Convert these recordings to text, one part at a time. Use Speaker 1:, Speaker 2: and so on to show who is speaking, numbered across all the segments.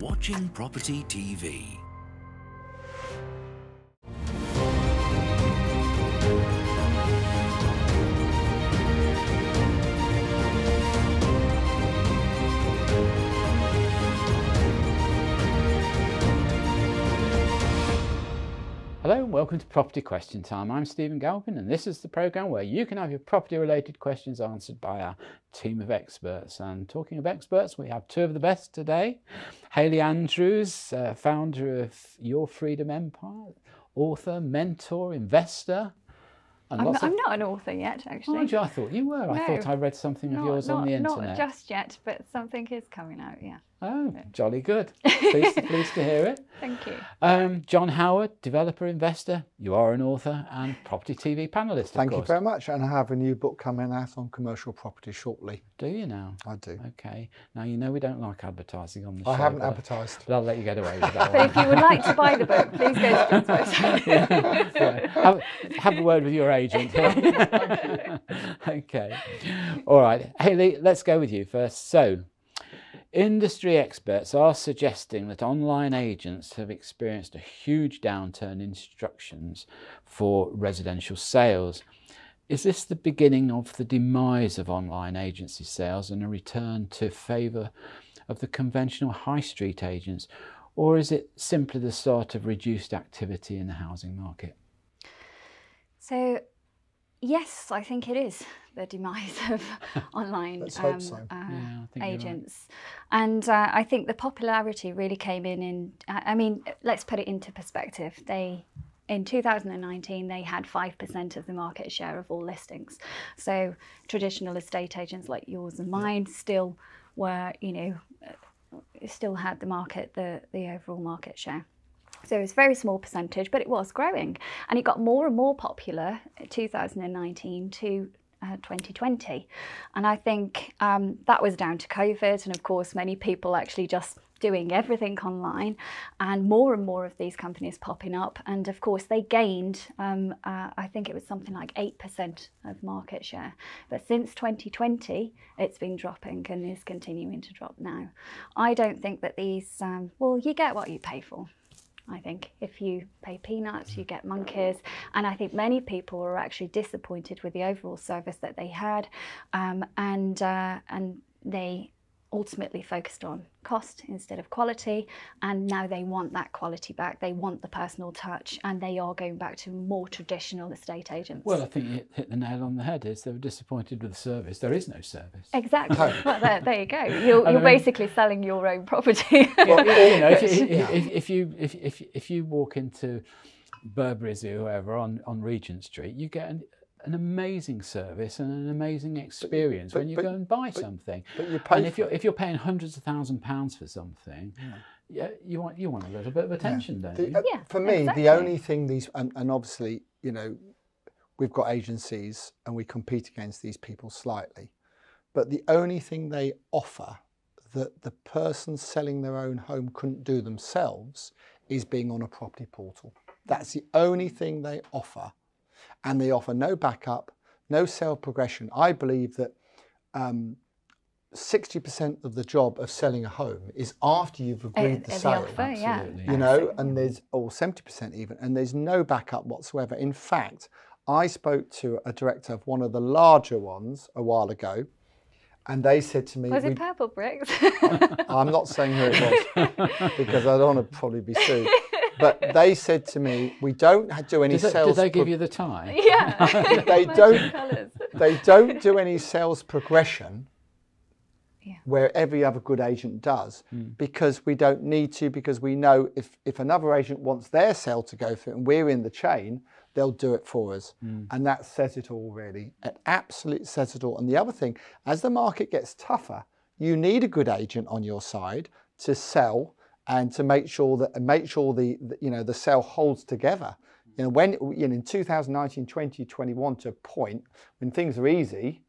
Speaker 1: watching Property TV.
Speaker 2: Hello and welcome to Property Question Time. I'm Stephen Galpin and this is the programme where you can have your property related questions answered by our team of experts. And talking of experts, we have two of the best today. Hayley Andews, founder of Your Freedom Empire, author, mentor, investor.
Speaker 3: I'm not an author yet, actually.
Speaker 2: Oh, I thought you were.
Speaker 3: No,
Speaker 2: I thought I read something of yours on the internet.
Speaker 3: Not just yet, but something is coming out, yeah.
Speaker 2: Oh, jolly good. Pleased to hear it.
Speaker 3: Thank you.
Speaker 2: John Howard, developer, investor. You are an author and Property TV panellist,
Speaker 4: Thank you very much. And I have a new book coming out on commercial property shortly.
Speaker 2: Do you now?
Speaker 4: I do.
Speaker 2: Okay. Now, you know we don't like advertising on the show.
Speaker 4: I haven't advertised.
Speaker 2: But I'll let you get away with that
Speaker 3: But
Speaker 2: one.
Speaker 3: if you would like to buy the book, please go to John's website.
Speaker 2: Yeah. Have a word with your agent. Okay. All right. Hayley, let's go with you first. So, industry experts are suggesting that online agents have experienced a huge downturn in instructions for residential sales. Is this the beginning of the demise of online agency sales and a return to favour of the conventional high street agents, or is it simply the start of reduced activity in the housing market?
Speaker 3: So, yes, I think it is the demise of online
Speaker 4: Let's hope so.
Speaker 3: agents. Right. And I think the popularity really came in, I mean, let's put it into perspective. In 2019, they had 5% of the market share of all listings. So traditional estate agents like yours and mine still were, still had the overall market share. So it was a very small percentage, but it was growing. And it got more and more popular in 2019 to 2020. And I think that was down to COVID. And of course, many people actually just doing everything online and more of these companies popping up. And of course, they gained, I think it was something like 8% of market share. But since 2020, it's been dropping and is continuing to drop now. I don't think that these, well, you get what you pay for. I think if you pay peanuts, you get monkeys. And I think many people were actually disappointed with the overall service that they had. And they ultimately focused on cost instead of quality. And now they want that quality back. They want the personal touch, and they are going back to more traditional estate agents.
Speaker 2: Well, I think you hit the nail on the head. Is they were disappointed with the service. There is no service.
Speaker 3: Exactly. Well, there you go. You're basically selling your own property.
Speaker 2: Well, if you walk into Burberry's or whoever on Regent Street, you get an amazing service and an amazing experience when you go and buy something.
Speaker 4: But you pay.
Speaker 2: And if you're paying hundreds of £1,000s for something, you want a little bit of attention, don't you?
Speaker 4: For me,
Speaker 3: exactly.
Speaker 4: the only thing and obviously, we've got agencies and we compete against these people slightly, but the only thing they offer that the person selling their own home couldn't do themselves is being on a property portal. That's the only thing they offer. And they offer no backup, no sale progression. I believe that 60% of the job of selling a home is after you've agreed the sale.
Speaker 2: Absolutely.
Speaker 4: And there's, or 70% even, and there's no backup whatsoever. In fact, I spoke to a director of one of the larger ones a while ago, and they said to me,
Speaker 3: was it Purple Bricks?
Speaker 4: I'm not saying who it was because I don't want to probably be sued. But they said to me, we don't do any sales.
Speaker 2: Did they give you the tie?
Speaker 3: Yeah.
Speaker 4: They don't do any sales progression where every other good agent does, because we don't need to, because we know if another agent wants their sale to go through and we're in the chain, they'll do it for us. And that says it all, really. It absolutely says it all. And the other thing, as the market gets tougher, you need a good agent on your side to sell and to make sure the sale holds together. When in 2019, 2021, to a point when things are easy,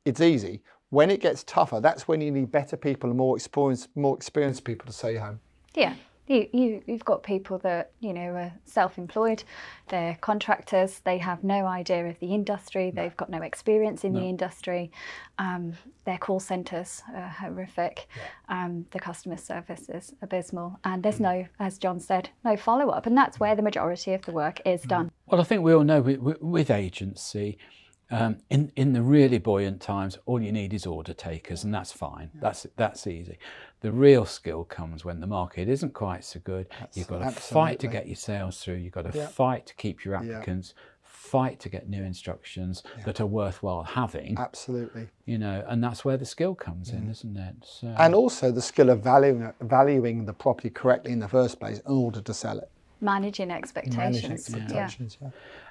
Speaker 4: it's easy. When it gets tougher, that's when you need better people and more experienced people to sell your home.
Speaker 3: Yeah. You've got people that, you know, are self-employed, they're contractors, they have no idea of the industry, they've got no experience in the industry, their call centres are horrific, the customer service is abysmal, and there's no, as John said, no follow-up, and that's where the majority of the work is done.
Speaker 2: Well, I think we all know with agency, in the really buoyant times, all you need is order takers, and that's fine. That's easy. The real skill comes when the market isn't quite so good. You've got to fight to get your sales through. You've got to fight to keep your applicants, fight to get new instructions that are worthwhile having.
Speaker 4: Absolutely.
Speaker 2: You know, and that's where the skill comes in, isn't it? So,
Speaker 4: and also the skill of valuing the property correctly in the first place in order to sell it.
Speaker 3: Managing expectations.
Speaker 4: Yeah.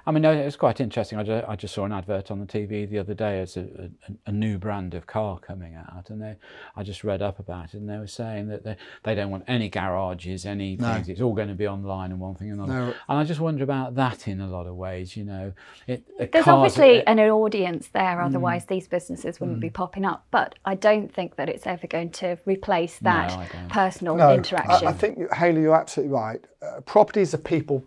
Speaker 2: I mean, it was quite interesting. I just saw an advert on the TV the other day as a new brand of car coming out, and I just read up about it, and they were saying that they don't want any garages, any things. It's all going to be online and one thing and another. And I just wonder about that in a lot of ways. You know,
Speaker 3: there's obviously an audience there. Otherwise, these businesses wouldn't be popping up. But I don't think that it's ever going to replace that personal interaction.
Speaker 4: I think, Hayley, you're absolutely right. Property is a people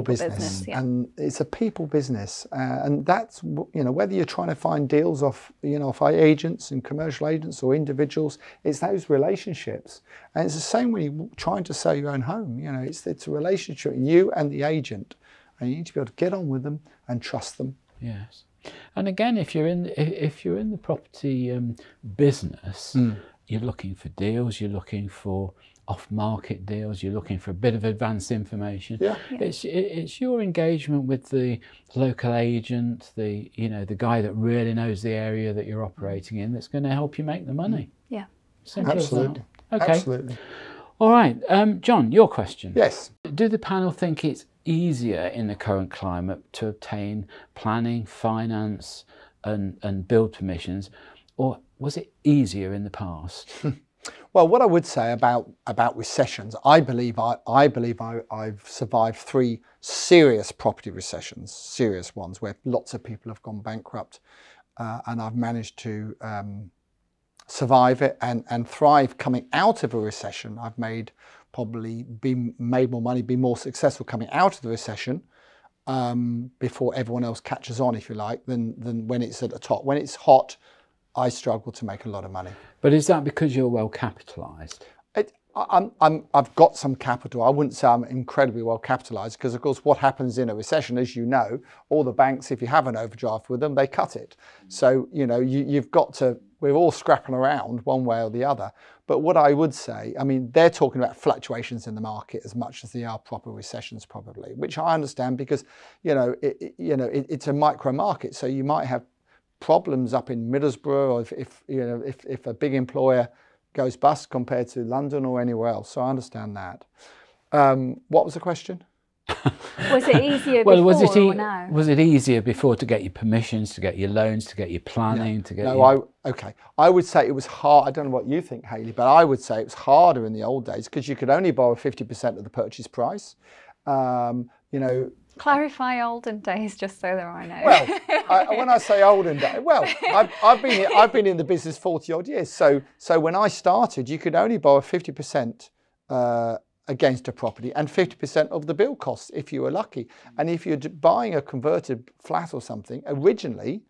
Speaker 4: business, and it's a people business, and that's, you know, whether you're trying to find deals off agents and commercial agents or individuals, it's those relationships. And it's the same when you're trying to sell your own home. You know, it's a relationship between you and the agent, and you need to be able to get on with them and trust them.
Speaker 2: Yes, and again, if you're in the property business, you're looking for deals, you're looking for off-market deals, you're looking for a bit of advanced information. It's your engagement with the local agent, the guy that really knows the area that you're operating in, that's going to help you make the money.
Speaker 3: Yeah,
Speaker 4: absolutely.
Speaker 2: Okay.
Speaker 4: Absolutely.
Speaker 2: All right, John, your question.
Speaker 4: Yes.
Speaker 2: Do the panel think it's easier in the current climate to obtain planning, finance, and build permissions, or was it easier in the past?
Speaker 4: Well, what I would say about recessions, I believe I've survived 3 serious property recessions, serious ones where lots of people have gone bankrupt, and I've managed to survive it and thrive coming out of a recession. I've made more money, be more successful coming out of the recession before everyone else catches on, if you like, than when it's at the top. When it's hot, I struggle to make a lot of money.
Speaker 2: But is that because you're well capitalised?
Speaker 4: I've got some capital. I wouldn't say I'm incredibly well capitalised, because of course what happens in a recession, as you know, all the banks, if you have an overdraft with them, they cut it. So, you know, you've got to, we're all scrapping around one way or the other. But what I would say, I mean, they're talking about fluctuations in the market as much as they are proper recessions probably, which I understand because, it's a micro market. So you might have problems up in Middlesbrough, or if a big employer goes bust compared to London or anywhere else. So I understand that. What was the question?
Speaker 3: Was it easier before or now?
Speaker 2: Was it easier before to get your permissions, to get your loans, to get your planning, to get
Speaker 4: okay. I would say it was hard. I don't know what you think, Hayley, but I would say it was harder in the old days because you could only borrow 50% of the purchase price.
Speaker 3: Clarify olden days, just so that I know.
Speaker 4: Well, when I say olden days, well, I've been in the business 40 odd years. So when I started, you could only borrow 50% against a property and 50% of the build costs if you were lucky. And if you're buying a converted flat or something, originally,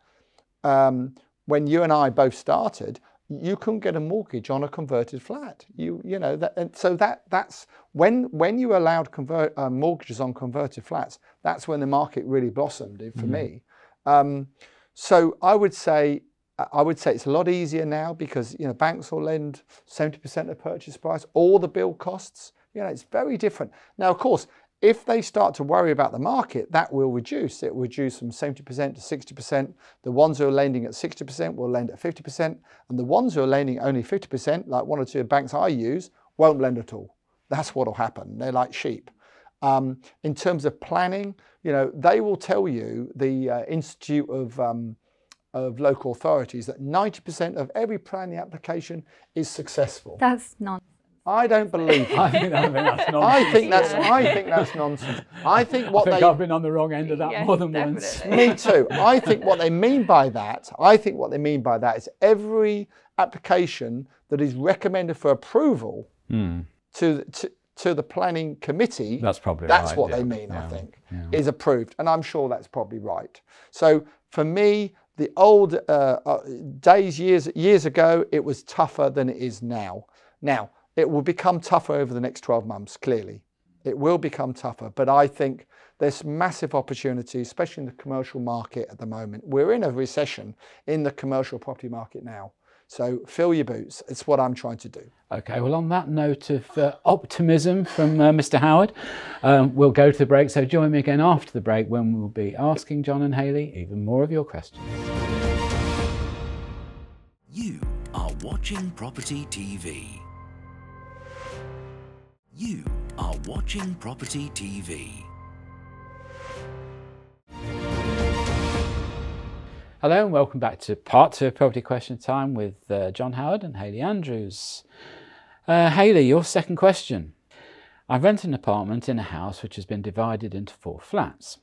Speaker 4: when you and I both started, you couldn't get a mortgage on a converted flat. That's when you allowed mortgages on converted flats. That's when the market really blossomed for me. So I would say it's a lot easier now because banks will lend 70% of purchase price, all the build costs. It's very different now. Of course, if they start to worry about the market, that will reduce. It will reduce from 70% to 60%. The ones who are lending at 60% will lend at 50%. And the ones who are lending only 50%, like one or two banks I use, won't lend at all. That's what will happen. They're like sheep. In terms of planning, they will tell you, the Institute of Local Authorities, that 90% of every planning application is successful.
Speaker 3: That's nonsense.
Speaker 4: I don't believe that.
Speaker 2: I think that's nonsense.
Speaker 4: I think that's nonsense. I think
Speaker 2: I've been on the wrong end of that more than once.
Speaker 4: Me too. I think what they mean by that is every application that is recommended for approval to to the planning committee,
Speaker 2: that's probably
Speaker 4: that's
Speaker 2: right,
Speaker 4: what
Speaker 2: yeah.
Speaker 4: they mean,
Speaker 2: Yeah.
Speaker 4: I think,
Speaker 2: Yeah.
Speaker 4: is approved. And I'm sure that's probably right. So for me, the old days, years ago, it was tougher than it is now. Now, it will become tougher over the next 12 months, clearly. It will become tougher, but I think there's massive opportunity, especially in the commercial market at the moment. We're in a recession in the commercial property market now. So fill your boots. It's what I'm trying to do.
Speaker 2: Okay, well, on that note of optimism from Mr. Howard, we'll go to the break. So join me again after the break when we'll be asking John and Hayley even more of your questions.
Speaker 1: You are watching Property TV. You are watching Property TV.
Speaker 2: Hello and welcome back to part 2 of Property Question Time with John Howard and Hayley Andrews. Hayley, your second question. I rent an apartment in a house which has been divided into 4 flats.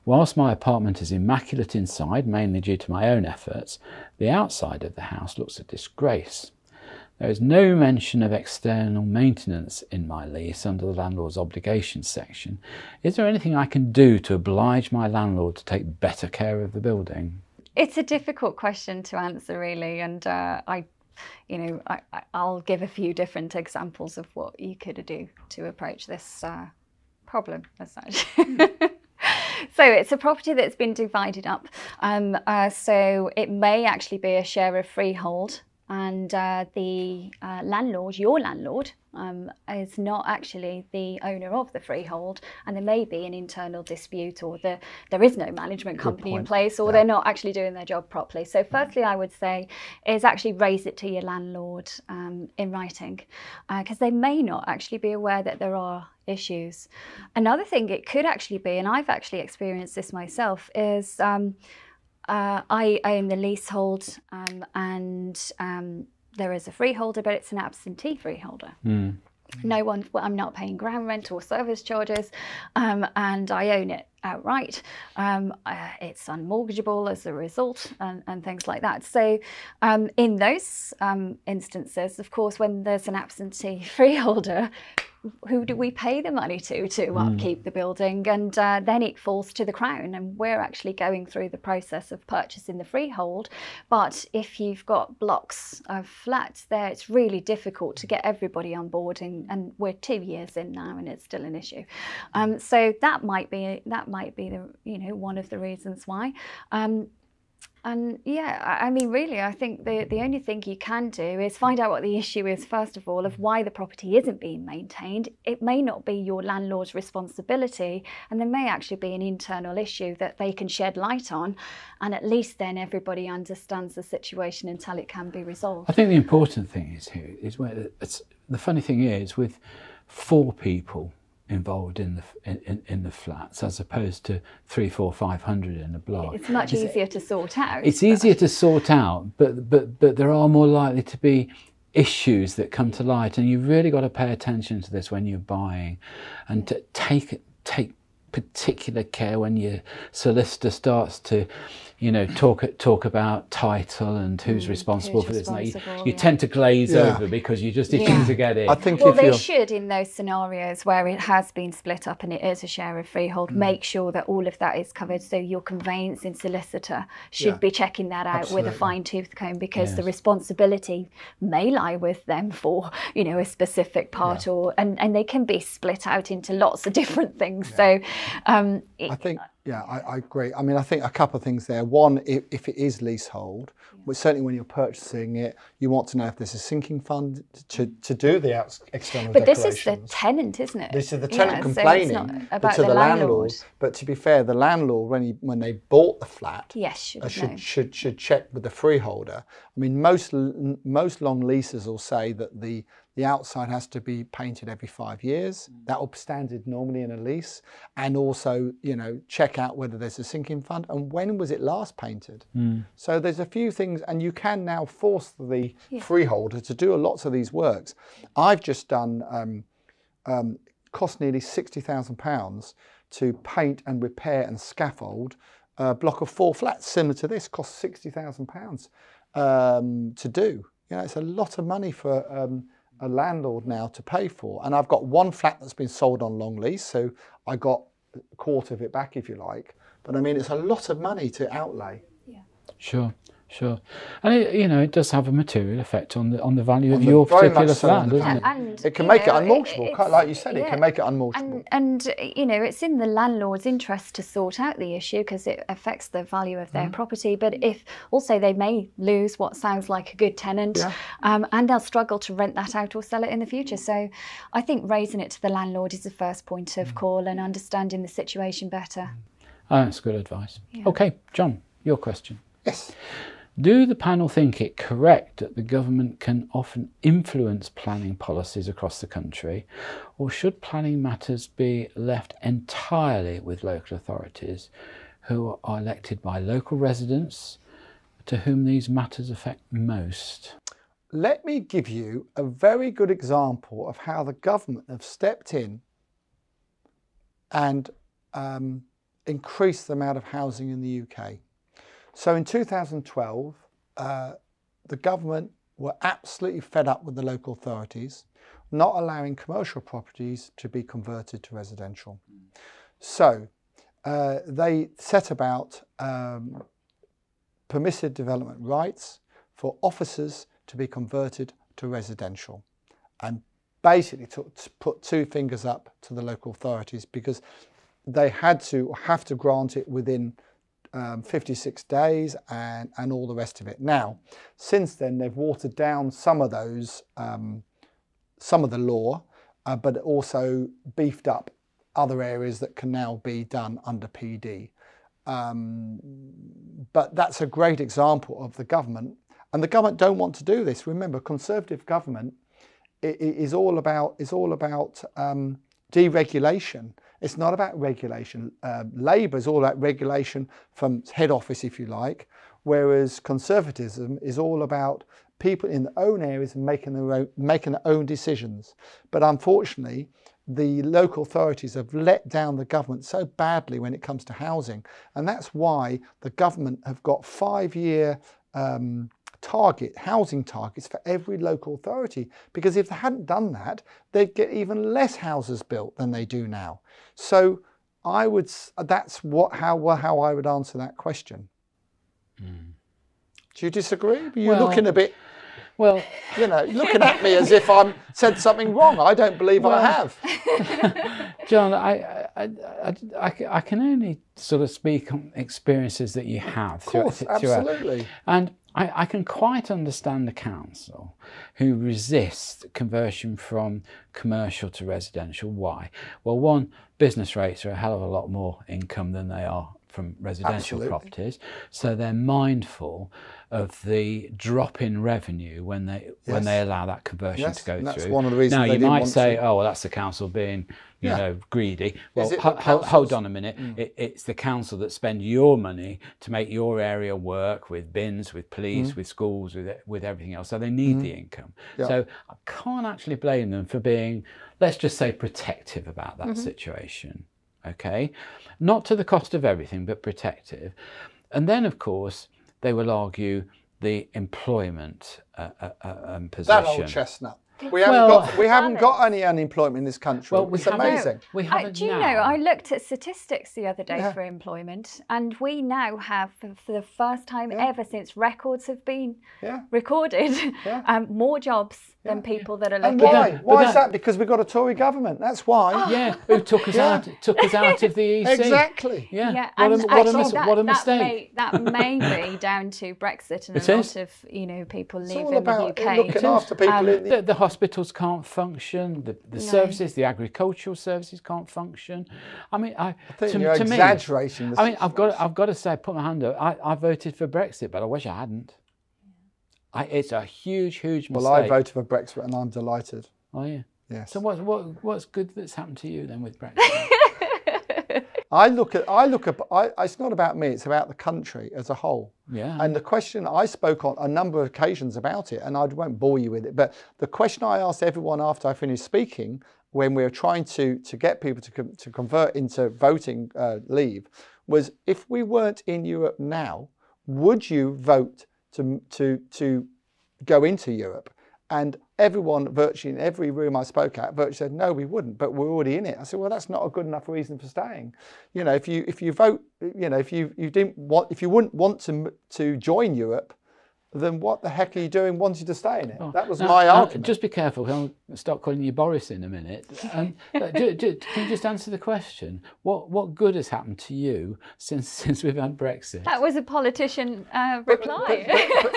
Speaker 2: Whilst my apartment is immaculate inside, mainly due to my own efforts, the outside of the house looks a disgrace. There is no mention of external maintenance in my lease under the landlord's obligations section. Is there anything I can do to oblige my landlord to take better care of the building?
Speaker 3: It's a difficult question to answer, really, and I'll give a few different examples of what you could do to approach this problem as such. So it's a property that's been divided up. So it may actually be a share of freehold, and the landlord, your landlord, is not actually the owner of the freehold, and there may be an internal dispute, or there is no management company in place, or they're not actually doing their job properly. So firstly, I would say is actually raise it to your landlord in writing, because they may not actually be aware that there are issues. Another thing it could actually be, and I've actually experienced this myself, is I own the leasehold, and there is a freeholder, but it's an absentee freeholder. I'm not paying ground rent or service charges, and I own it outright. It's unmortgageable as a result, and things like that. So in those instances, of course, when there's an absentee freeholder, who do we pay the money to upkeep the building? And then it falls to the Crown, and we're actually going through the process of purchasing the freehold. But if you've got blocks of flats there, it's really difficult to get everybody on board, and we're 2 years in now and it's still an issue. So that might be the one of the reasons why. And yeah, I mean, really, I think the only thing you can do is find out what the issue is, first of all, of why the property isn't being maintained. It may not be your landlord's responsibility, and there may actually be an internal issue that they can shed light on, and at least then everybody understands the situation until it can be resolved.
Speaker 2: I think the important thing is here is where the funny thing is, with 4 people involved in the flats as opposed to 300, 400, 500 in a block.
Speaker 3: It's much easier to sort out.
Speaker 2: It's easier to sort out, but there are more likely to be issues that come to light, and you've really got to pay attention to this when you're buying, and to take particular care when your solicitor starts to, talk about title and who's responsible for this. You tend to glaze over because you're just itching to get in.
Speaker 4: I think
Speaker 3: they should, in those scenarios where it has been split up and it is a share of freehold, make sure that all of that is covered. So your conveyancing solicitor should be checking that out with a fine-tooth comb, because the responsibility may lie with them for, a specific part, and they can be split out into lots of different things. So
Speaker 4: I think, I agree. I mean, I think a couple of things there. One, if it is leasehold, well, certainly when you're purchasing it, you want to know if there's a sinking fund to do the external
Speaker 3: But
Speaker 4: decorations.
Speaker 3: this is the tenant, isn't it?
Speaker 4: This is the tenant complaining
Speaker 3: to the landlord.
Speaker 4: But to be fair, the landlord, when they bought the flat, should check with the freeholder. I mean, most long leases will say that the outside has to be painted every 5 years. That will be standard normally in a lease. And also, check out whether there's a sinking fund and when was it last painted. So there's a few things, and you can now force the freeholder to do lots of these works. I've just done, cost nearly £60,000 to paint and repair and scaffold a block of 4 flats similar to this. Cost £60,000 to do. It's a lot of money for a landlord now to pay for, and I've got one flat that's been sold on long lease, so I got a quarter of it back, if you like. But I mean, it's a lot of money to outlay.
Speaker 3: Yeah.
Speaker 2: Sure. Sure, and it does have a material effect on the value of your particular flat, doesn't it?
Speaker 3: And
Speaker 4: it can make it unmortgageable, like you said. It can make it unmortgageable.
Speaker 3: And it's in the landlord's interest to sort out the issue because it affects the value of their property. But if also they may lose what sounds like a good tenant, and they'll struggle to rent that out or sell it in the future. So I think raising it to the landlord is the first point of call and understanding the situation better.
Speaker 2: That's good advice. Yeah. Okay, John, your question.
Speaker 4: Yes.
Speaker 2: Do the panel think it correct that the government can often influence planning policies across the country, or should planning matters be left entirely with local authorities who are elected by local residents to whom these matters affect most?
Speaker 4: Let me give you a very good example of how the government have stepped in and increased the amount of housing in the UK. So in 2012, the government were absolutely fed up with the local authorities not allowing commercial properties to be converted to residential. So they set about permissive development rights for offices to be converted to residential, and basically put two fingers up to the local authorities because they have to grant it within 56 days and all the rest of it. Now, since then, they've watered down some of those, some of the law, but also beefed up other areas that can now be done under PD. But that's a great example of the government, and the government don't want to do this. Remember, Conservative government is all about deregulation. It's not about regulation. Labour is all about regulation from head office, if you like, whereas Conservatism is all about people in their own areas making their own decisions. But unfortunately, the local authorities have let down the government so badly when it comes to housing, and that's why the government have got 5-year housing targets for every local authority, because if they hadn't done that, they'd get even less houses built than they do now. So that's how I would answer that question. Do you disagree? You're looking a bit,
Speaker 2: well,
Speaker 4: looking at me as if I'm said something wrong. I don't believe I have.
Speaker 2: John, I can only sort of speak on experiences that you have.
Speaker 4: Of course, absolutely.
Speaker 2: And I can quite understand the council who resist conversion from commercial to residential. Why? Well, one, business rates are a hell of a lot more income than they are from residential properties, so they're mindful of the drop in revenue when they allow that conversion to go through. That's one of the reasons. Now you might say, oh, well, that's the council being greedy. Well, hold on a minute. It's the council that spend your money to make your area work with bins, with police, with schools, with everything else. So they need the income. So I can't actually blame them for being, let's just say, protective about that situation. Okay, not to the cost of everything, but protective. And then, of course, they will argue the employment position.
Speaker 4: That old chestnut. We haven't got any unemployment in this country. Well, it's amazing.
Speaker 3: Do you know, I looked at statistics the other day for employment, and we now have, for the first time ever since records have been recorded, more jobs than people that are looking.
Speaker 4: And why is that? Because we've got a Tory government. That's why.
Speaker 2: Yeah, who took us out of the EC.
Speaker 4: Exactly.
Speaker 2: Yeah.
Speaker 3: What
Speaker 2: a mistake.
Speaker 3: That may be down to Brexit and a lot of people leaving the UK.
Speaker 4: Looking after people in
Speaker 2: the hospitals can't function. The services, the agricultural services can't function. I mean, I think you're exaggerating. I mean, I've got to say, put my hand up. I voted for Brexit, but I wish I hadn't. It's a huge mistake.
Speaker 4: Well, I voted for Brexit, and I'm delighted.
Speaker 2: Oh yeah.
Speaker 4: Yes.
Speaker 2: So what's good that's happened to you then with Brexit?
Speaker 4: It's not about me, it's about the country as a whole.
Speaker 2: Yeah.
Speaker 4: And the question, I spoke on a number of occasions about it, and I won't bore you with it, but the question I asked everyone after I finished speaking, when we were trying to get people to convert into voting leave, was if we weren't in Europe now, would you vote to go into Europe? And everyone, virtually in every room I spoke at, virtually said, no, we wouldn't, but we're already in it. I said, well, that's not a good enough reason for staying. You know, if you vote, you know, if you wouldn't want to join Europe, then what the heck are you doing wanting to stay in it? Oh, that was my argument.
Speaker 2: Just be careful, I'll start calling you Boris in a minute. Can you just answer the question? What good has happened to you since we've had Brexit?
Speaker 3: That was a politician reply.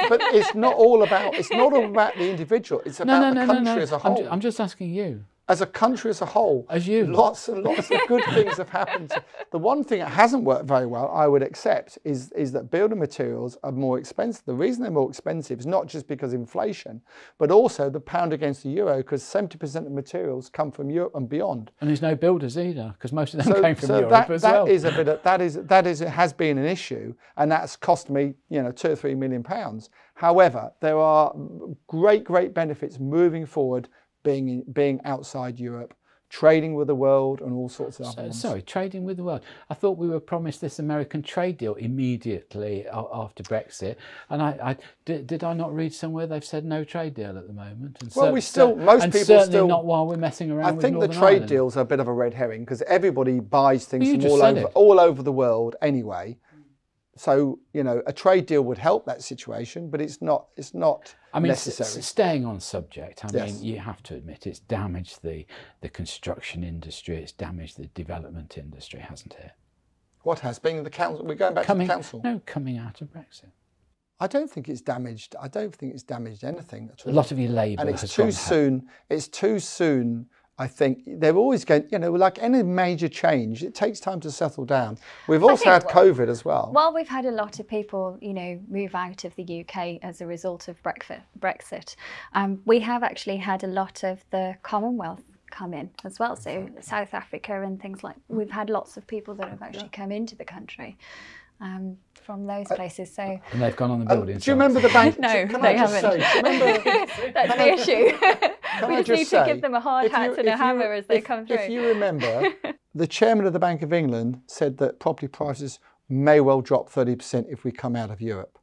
Speaker 4: But it's not all about the individual. It's about the country as a whole.
Speaker 2: I'm just asking you.
Speaker 4: As a country as a whole, lots and lots of good things have happened. The one thing that hasn't worked very well, I would accept, is that building materials are more expensive. The reason they're more expensive is not just because of inflation, but also the pound against the euro, because 70% of materials come from Europe and beyond.
Speaker 2: And there's no builders either, because most of them came from Europe as well.
Speaker 4: It has been an issue, and that's cost me, you know, £2 or £3 million. However, there are great benefits moving forward. Being outside Europe, trading with the world and all sorts of other ones.
Speaker 2: Sorry, trading with the world. I thought we were promised this American trade deal immediately after Brexit, and did I not read somewhere they've said no trade deal at the moment? And
Speaker 4: well,
Speaker 2: certainly not while we're messing around with Northern
Speaker 4: Ireland. I think the trade
Speaker 2: Ireland.
Speaker 4: Deals are a bit of a red herring because everybody buys things from all over the world anyway. So, you know, a trade deal would help that situation, but it's not necessary.
Speaker 2: Staying on subject, I mean, you have to admit it's damaged the construction industry, it's damaged the development industry, hasn't it?
Speaker 4: What has been the council? We're going back to the council.
Speaker 2: No, coming out of Brexit.
Speaker 4: I don't think it's damaged. I don't think it's damaged anything at all.
Speaker 2: A lot of your labour
Speaker 4: and it's too soon. It's too soon. I think they're always going, you know, like any major change, it takes time to settle down. We've also had COVID as well.
Speaker 3: Well, we've had a lot of people, you know, move out of the UK as a result of Brexit. We have actually had a lot of the Commonwealth come in as well. So South Africa and things like, we've had lots of people that have actually come into the country. From those places, so
Speaker 2: and they've gone on the building.
Speaker 4: Do you remember the bank?
Speaker 3: No, they haven't. That's the issue. We just need to give them a hard hat and a hammer as they come through.
Speaker 4: If you remember, the chairman of the Bank of England said that property prices may well drop 30% if we come out of Europe.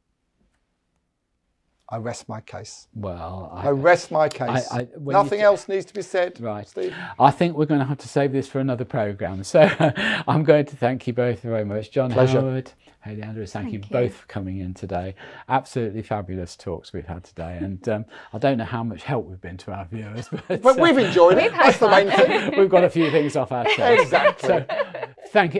Speaker 4: I rest my case.
Speaker 2: Well,
Speaker 4: I rest my case. Nothing else needs to be said.
Speaker 2: Right.
Speaker 4: Steve.
Speaker 2: I think we're going to have to save this for another programme. So I'm going to thank you both very much. John Howard, Hayley Andews, thank you both for coming in today. Absolutely fabulous talks we've had today. And I don't know how much help we've been to our viewers.
Speaker 4: But we've enjoyed it. That's the main thing.
Speaker 2: We've got a few things off our chest.
Speaker 4: Exactly.
Speaker 2: So,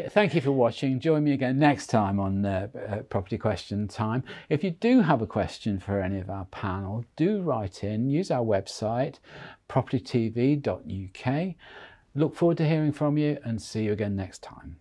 Speaker 2: thank you for watching. Join me again next time on Property Question Time. If you do have a question for any of our panel, do write in. Use our website, propertytv.uk. Look forward to hearing from you and see you again next time.